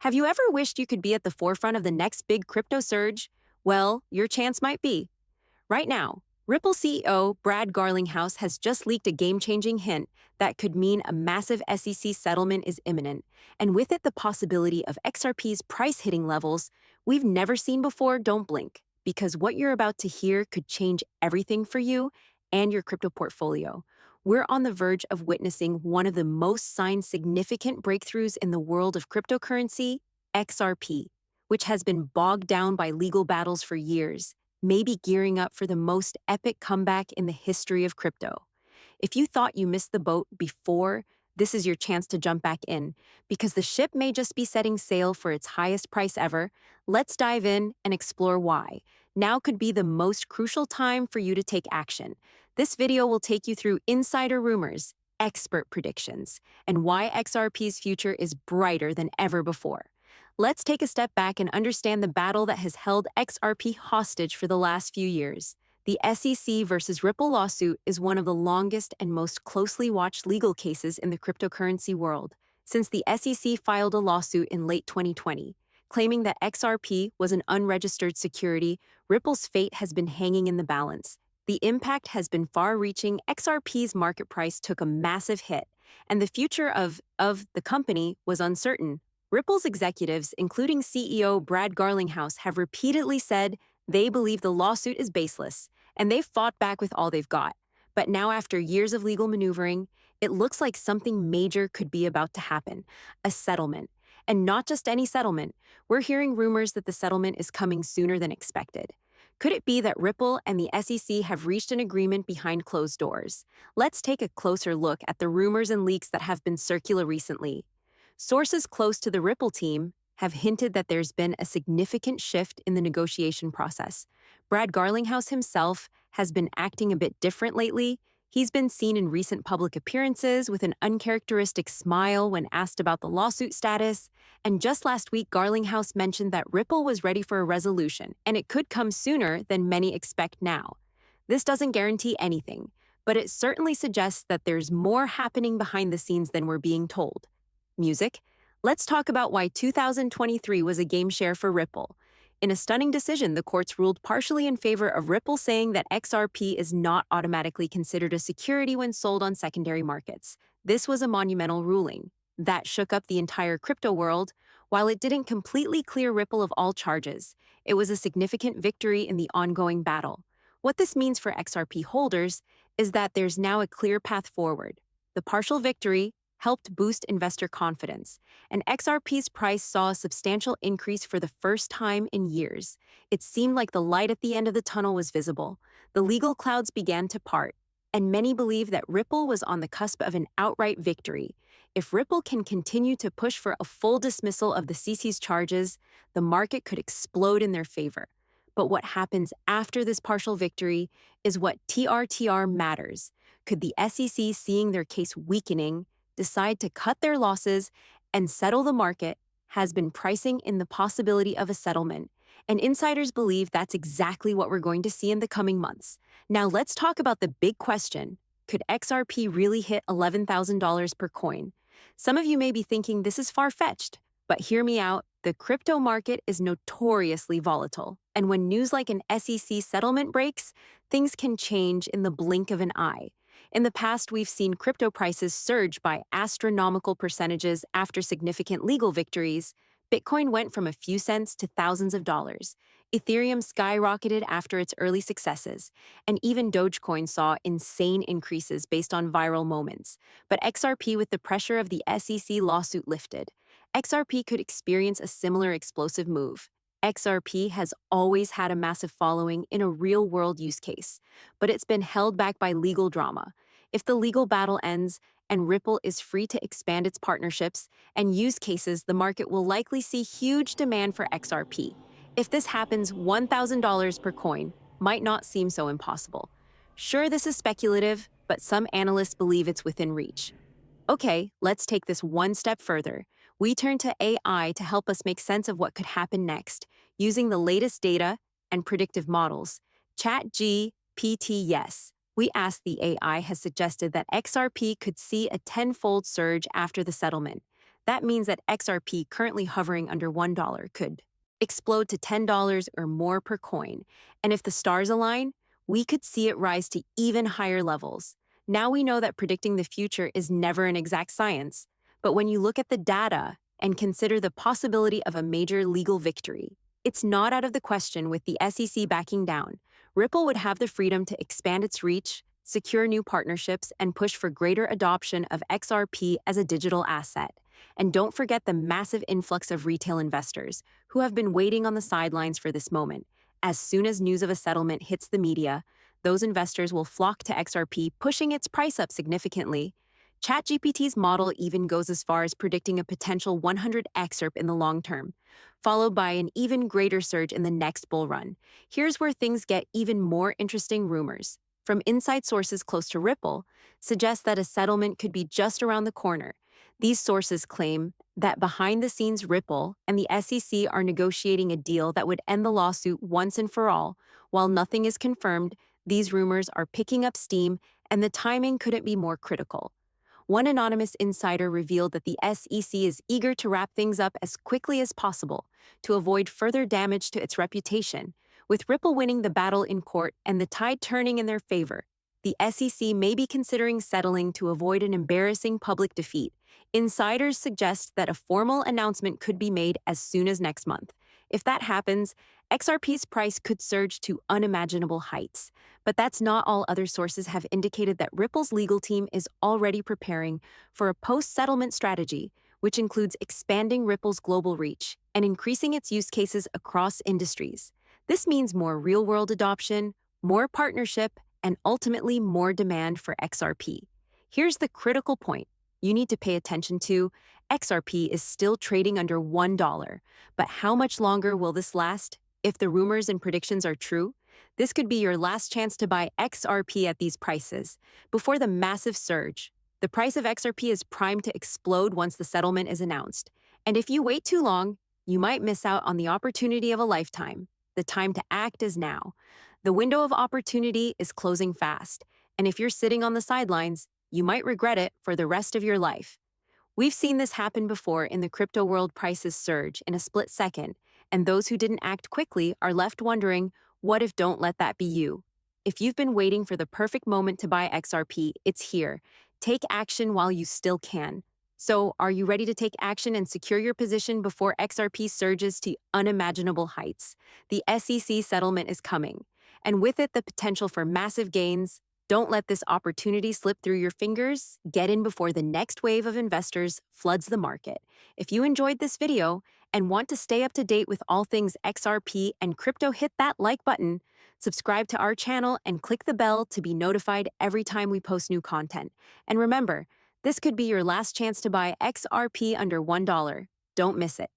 Have you ever wished you could be at the forefront of the next big crypto surge? Well, your chance might be. Right now, Ripple CEO Brad Garlinghouse has just leaked a game-changing hint that could mean a massive SEC settlement is imminent, and with it the possibility of XRP's price hitting levels we've never seen before. Don't blink, because what you're about to hear could change everything for you and your crypto portfolio. We're on the verge of witnessing one of the most significant breakthroughs in the world of cryptocurrency, XRP, which has been bogged down by legal battles for years, maybe gearing up for the most epic comeback in the history of crypto. If you thought you missed the boat before, this is your chance to jump back in, because the ship may just be setting sail for its highest price ever. Let's dive in and explore why. Now could be the most crucial time for you to take action. This video will take you through insider rumors, expert predictions, and why XRP's future is brighter than ever before. Let's take a step back and understand the battle that has held XRP hostage for the last few years. The SEC versus Ripple lawsuit is one of the longest and most closely watched legal cases in the cryptocurrency world, since the SEC filed a lawsuit in late 2020, claiming that XRP was an unregistered security. Ripple's fate has been hanging in the balance. The impact has been far-reaching. XRP's market price took a massive hit, and the future of the company was uncertain. Ripple's executives, including CEO Brad Garlinghouse, have repeatedly said they believe the lawsuit is baseless, and they've fought back with all they've got. But now, after years of legal maneuvering, it looks like something major could be about to happen: a settlement. And not just any settlement. We're hearing rumors that the settlement is coming sooner than expected. Could it be that Ripple and the SEC have reached an agreement behind closed doors? Let's take a closer look at the rumors and leaks that have been circular recently. Sources close to the Ripple team have hinted that there's been a significant shift in the negotiation process. Brad Garlinghouse himself has been acting a bit different lately. He's been seen in recent public appearances with an uncharacteristic smile when asked about the lawsuit status. And just last week, Garlinghouse mentioned that Ripple was ready for a resolution, and it could come sooner than many expect now. This doesn't guarantee anything, but it certainly suggests that there's more happening behind the scenes than we're being told. Music. Let's talk about why 2023 was a game share for Ripple. In a stunning decision, the courts ruled partially in favor of Ripple, saying that XRP is not automatically considered a security when sold on secondary markets. This was a monumental ruling that shook up the entire crypto world. While it didn't completely clear Ripple of all charges, it was a significant victory in the ongoing battle. What this means for XRP holders is that there's now a clear path forward. The partial victory helped boost investor confidence, and XRP's price saw a substantial increase for the first time in years. It seemed like the light at the end of the tunnel was visible. The legal clouds began to part, and many believe that Ripple was on the cusp of an outright victory. If Ripple can continue to push for a full dismissal of the SEC's charges, the market could explode in their favor. But what happens after this partial victory is what TRTR matters. Could the SEC, seeing their case weakening, decide to cut their losses and settle the market? Has been pricing in the possibility of a settlement, and insiders believe that's exactly what we're going to see in the coming months. Now let's talk about the big question. Could XRP really hit $11,000 per coin? Some of you may be thinking this is far-fetched, but hear me out. The crypto market is notoriously volatile, and when news like an SEC settlement breaks, things can change in the blink of an eye. In the past, we've seen crypto prices surge by astronomical percentages after significant legal victories. Bitcoin went from a few cents to thousands of dollars. Ethereum skyrocketed after its early successes, and even Dogecoin saw insane increases based on viral moments. But XRP, with the pressure of the SEC lawsuit lifted, XRP could experience a similar explosive move. XRP has always had a massive following in a real-world use case, but it's been held back by legal drama. If the legal battle ends and Ripple is free to expand its partnerships and use cases, the market will likely see huge demand for XRP. If this happens, $1,000 per coin might not seem so impossible. Sure, this is speculative, but some analysts believe it's within reach. Okay, let's take this one step further. We turn to AI to help us make sense of what could happen next, using the latest data and predictive models. ChatGPT, yes. We asked the AI has suggested that XRP could see a tenfold surge after the settlement. That means that XRP, currently hovering under $1, could explode to $10 or more per coin. And if the stars align, we could see it rise to even higher levels. Now we know that predicting the future is never an exact science, but when you look at the data and consider the possibility of a major legal victory, it's not out of the question. With the SEC backing down, Ripple would have the freedom to expand its reach, secure new partnerships, and push for greater adoption of XRP as a digital asset. And don't forget the massive influx of retail investors who have been waiting on the sidelines for this moment. As soon as news of a settlement hits the media, those investors will flock to XRP, pushing its price up significantly. ChatGPT's model even goes as far as predicting a potential 100 XRP in the long term, followed by an even greater surge in the next bull run. Here's where things get even more interesting. Rumors from inside sources close to Ripple suggest that a settlement could be just around the corner. These sources claim that behind the scenes, Ripple and the SEC are negotiating a deal that would end the lawsuit once and for all. While nothing is confirmed, these rumors are picking up steam, and the timing couldn't be more critical. One anonymous insider revealed that the SEC is eager to wrap things up as quickly as possible to avoid further damage to its reputation. With Ripple winning the battle in court and the tide turning in their favor, the SEC may be considering settling to avoid an embarrassing public defeat. Insiders suggest that a formal announcement could be made as soon as next month. If that happens, XRP's price could surge to unimaginable heights. But that's not all. Other sources have indicated that Ripple's legal team is already preparing for a post-settlement strategy, which includes expanding Ripple's global reach and increasing its use cases across industries. This means more real-world adoption, more partnership, and ultimately more demand for XRP. Here's the critical point you need to pay attention to. XRP is still trading under $1, but how much longer will this last? If the rumors and predictions are true, this could be your last chance to buy XRP at these prices. Before the massive surge, the price of XRP is primed to explode once the settlement is announced. And if you wait too long, you might miss out on the opportunity of a lifetime. The time to act is now. The window of opportunity is closing fast, and if you're sitting on the sidelines, you might regret it for the rest of your life. We've seen this happen before in the crypto world. Prices surge in a split second, and those who didn't act quickly are left wondering, what if? Don't let that be you. If you've been waiting for the perfect moment to buy XRP, it's here. Take action while you still can. So, are you ready to take action and secure your position before XRP surges to unimaginable heights? The SEC settlement is coming, and with it, the potential for massive gains. Don't let this opportunity slip through your fingers. Get in before the next wave of investors floods the market. If you enjoyed this video and want to stay up to date with all things XRP and crypto, hit that like button, subscribe to our channel, and click the bell to be notified every time we post new content. And remember, this could be your last chance to buy XRP under $1. Don't miss it.